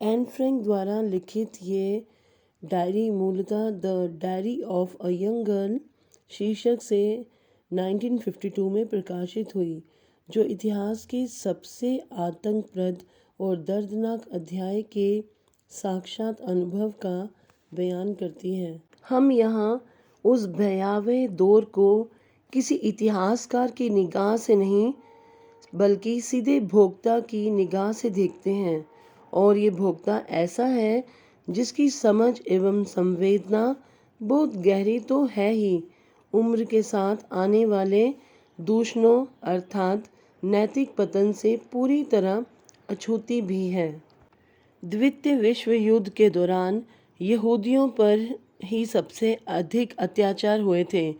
Anne Frank द्वारा लिखित ये डायरी मूलतः the diary of a young girl शीर्षक से 1952 में प्रकाशित हुई, जो इतिहास के सबसे आतंकप्रद और दर्दनाक अध्याय के साक्षात अनुभव का बयान करती है। हम यहाँ उस भयावह दौर को किसी इतिहासकार की निगाह से नहीं, बल्कि सीधे भोक्ता की निगाह से देखते हैं, और ये भोक्ता ऐसा है जिसकी समझ एवं संवेदना बहुत गहरी तो है ही, उम्र के साथ आने वाले दूषणों अर्थात नैतिक पतन से पूरी तरह अछूती भी है। द्वितीय विश्व युद्ध के दौरान यहूदियों पर ही सबसे अधिक अत्याचार हुए थे।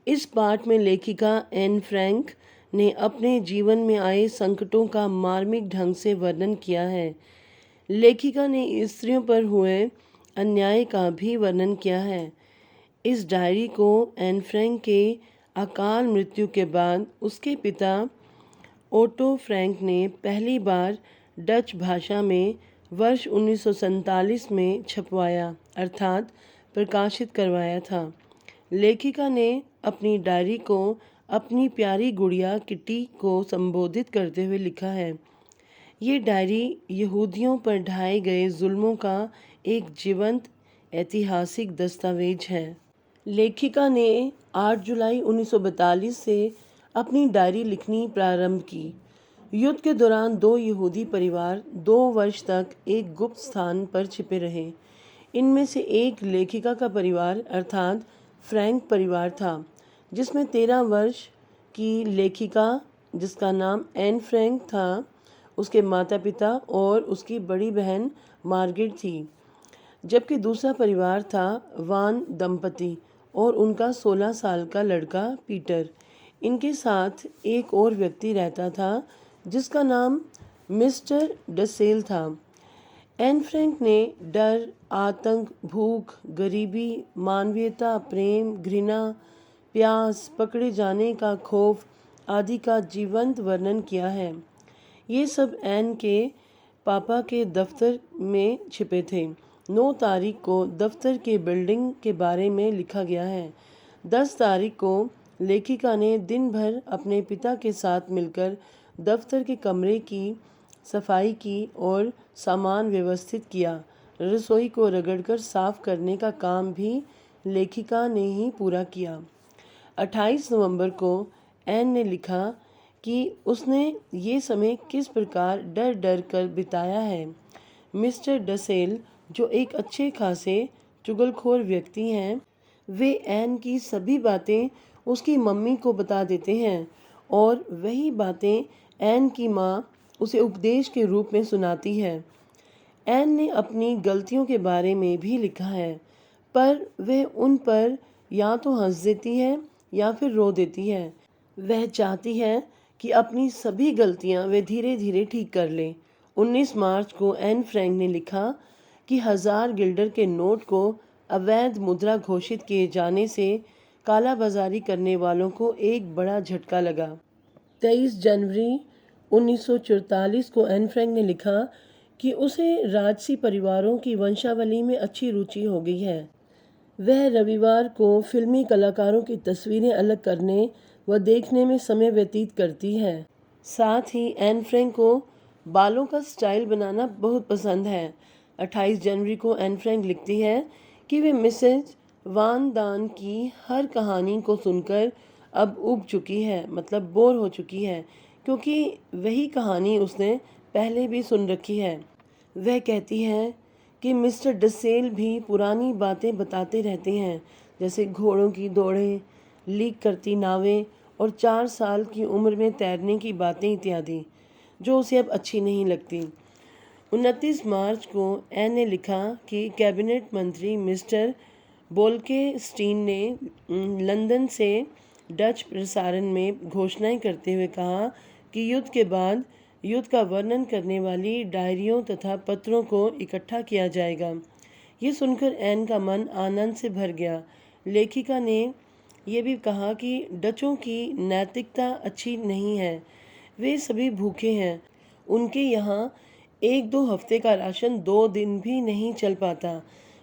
इस पाठ में लेखिका एन फ्रैंक ने अपने जीवन में आए संकटों का मार्मिक ढंग से वर्णन किया है। लेखिका ने स्त्रियों पर हुए अन्याय का भी वर्णन किया है। इस डायरी को एन फ्रैंक के अकाल मृत्यु के बाद उसके पिता ओटो फ्रैंक ने पहली बार डच भाषा में वर्ष 1947 में छपवाया अर्थात प्रकाशित करवाया था। लेखिका ने अपनी डायरी को अपनी प्यारी गुड़िया किटी को संबोधित करते हुए लिखा है। ये डायरी यहूदियों पर ढाए गए जुल्मों का एक जीवंत ऐतिहासिक दस्तावेज है। लेखिका ने 8 जुलाई 1942 से अपनी डायरी लिखनी प्रारंभ की। युद्ध के दौरान दो यहूदी परिवार 2 वर्ष तक एक गुप्त स्थान पर छिपे रहे। इनमें से एक लेखिका का परिवार अर्थात फ्रैंक परिवार था, जिसमें 13 वर्ष की लेखिका, जिसका नाम एन फ्रैंक था, उसके माता पिता और उसकी बड़ी बहन मार्गरेट थी। जबकि दूसरा परिवार था वान दंपति और उनका 16 साल का लड़का पीटर। इनके साथ एक और व्यक्ति रहता था जिसका नाम मिस्टर डसेल था। एन फ्रैंक ने डर, आतंक, भूख, गरीबी, मानवीयता, प्रेम, घृणा, प्यास, पकड़े जाने का खौफ आदि का जीवंत वर्णन किया है। ये सब एन के पापा के दफ्तर में छिपे थे। 9 तारीख को दफ्तर के बिल्डिंग के बारे में लिखा गया है। 10 तारीख को लेखिका ने दिन भर अपने पिता के साथ मिलकर दफ्तर के कमरे की सफाई की और सामान व्यवस्थित किया। रसोई को रगड़कर साफ करने का काम भी लेखिका ने ही पूरा किया। 28 नवंबर को एन ने लिखा कि उसने ये समय किस प्रकार डर डर कर बिताया है। मिस्टर डसेल, जो एक अच्छे खासे चुगलखोर व्यक्ति हैं, वे एन की सभी बातें उसकी मम्मी को बता देते हैं और वही बातें एन की माँ उसे उपदेश के रूप में सुनाती है। एन ने अपनी गलतियों के बारे में भी लिखा है, पर वह उन पर या तो हंस देती है या फिर रो देती है। वह चाहती है कि अपनी सभी गलतियां वे धीरे धीरे ठीक कर ले। 19 मार्च को एन फ्रैंक ने लिखा कि 1000 गिल्डर के नोट को अवैध मुद्रा घोषित किए जाने से कालाबाजारी करने वालों को एक बड़ा झटका लगा। 23 जनवरी 1944 को एन फ्रैंक ने लिखा कि उसे राजसी परिवारों की वंशावली में अच्छी रुचि हो गई है। वह रविवार को फिल्मी कलाकारों की तस्वीरें अलग करने व देखने में समय व्यतीत करती है। साथ ही एन फ्रैंक को बालों का स्टाइल बनाना बहुत पसंद है। 28 जनवरी को एन फ्रैंक लिखती है कि वे मिसेज वान दान की हर कहानी को सुनकर अब उब चुकी है, मतलब बोर हो चुकी है, क्योंकि वही कहानी उसने पहले भी सुन रखी है। वह कहती है कि मिस्टर डसेल भी पुरानी बातें बताते रहते हैं, जैसे घोड़ों की दौड़ें, लीक करती नावें और 4 साल की उम्र में तैरने की बातें इत्यादि, जो उसे अब अच्छी नहीं लगती। 29 मार्च को एन ने लिखा कि कैबिनेट मंत्री मिस्टर बोल्केस्टीन ने लंदन से डच प्रसारण में घोषणाएं करते हुए कहा कि युद्ध के बाद युद्ध का वर्णन करने वाली डायरियों तथा पत्रों को इकट्ठा किया जाएगा। ये सुनकर एन का मन आनंद से भर गया। लेखिका ने यह भी कहा कि डचों की नैतिकता अच्छी नहीं है, वे सभी भूखे हैं। उनके यहाँ 1-2 हफ्ते का राशन 2 दिन भी नहीं चल पाता।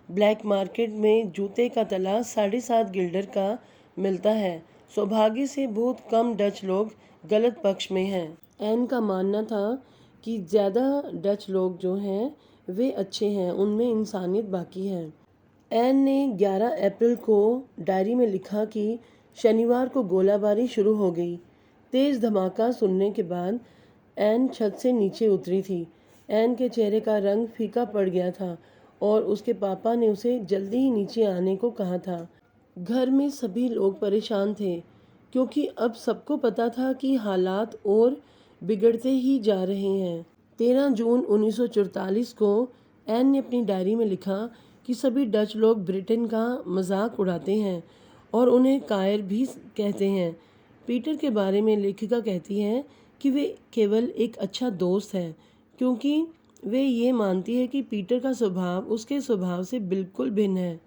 ब्लैक मार्केट में जूते का तला 7.5 गिल्डर का मिलता है। सौभाग्य से बहुत कम डच लोग गलत पक्ष में हैं। एन का मानना था कि ज़्यादा डच लोग जो हैं वे अच्छे हैं, उनमें इंसानियत बाकी है। एन ने 11 अप्रैल को डायरी में लिखा कि शनिवार को गोलाबारी शुरू हो गई। तेज़ धमाका सुनने के बाद एन छत से नीचे उतरी थी। एन के चेहरे का रंग फीका पड़ गया था और उसके पापा ने उसे जल्दी ही नीचे आने को कहा था। घर में सभी लोग परेशान थे क्योंकि अब सबको पता था कि हालात और बिगड़ते ही जा रहे हैं। 13 जून 1944 को एन ने अपनी डायरी में लिखा कि सभी डच लोग ब्रिटेन का मजाक उड़ाते हैं और उन्हें कायर भी कहते हैं। पीटर के बारे में लेखिका कहती है कि वे केवल एक अच्छा दोस्त है, क्योंकि वे ये मानती है कि पीटर का स्वभाव उसके स्वभाव से बिल्कुल भिन्न है।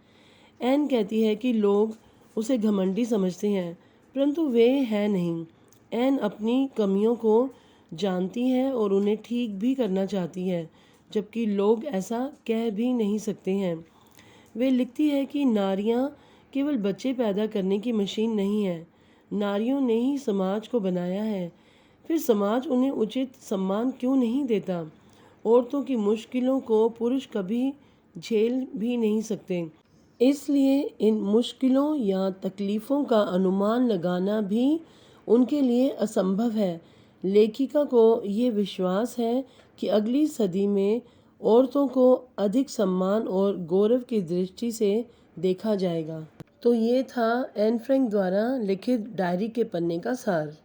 एन कहती है कि लोग उसे घमंडी समझते हैं, परंतु वे है नहीं। एन अपनी कमियों को जानती है और उन्हें ठीक भी करना चाहती है, जबकि लोग ऐसा कह भी नहीं सकते हैं। वे लिखती है कि नारियां केवल बच्चे पैदा करने की मशीन नहीं है, नारियों ने ही समाज को बनाया है। फिर समाज उन्हें उचित सम्मान क्यों नहीं देता? औरतों की मुश्किलों को पुरुष कभी झेल भी नहीं सकते, इसलिए इन मुश्किलों या तकलीफ़ों का अनुमान लगाना भी उनके लिए असंभव है। लेखिका को ये विश्वास है कि अगली सदी में औरतों को अधिक सम्मान और गौरव की दृष्टि से देखा जाएगा। तो ये था एन फ्रैंक द्वारा लिखित डायरी के पन्ने का सार।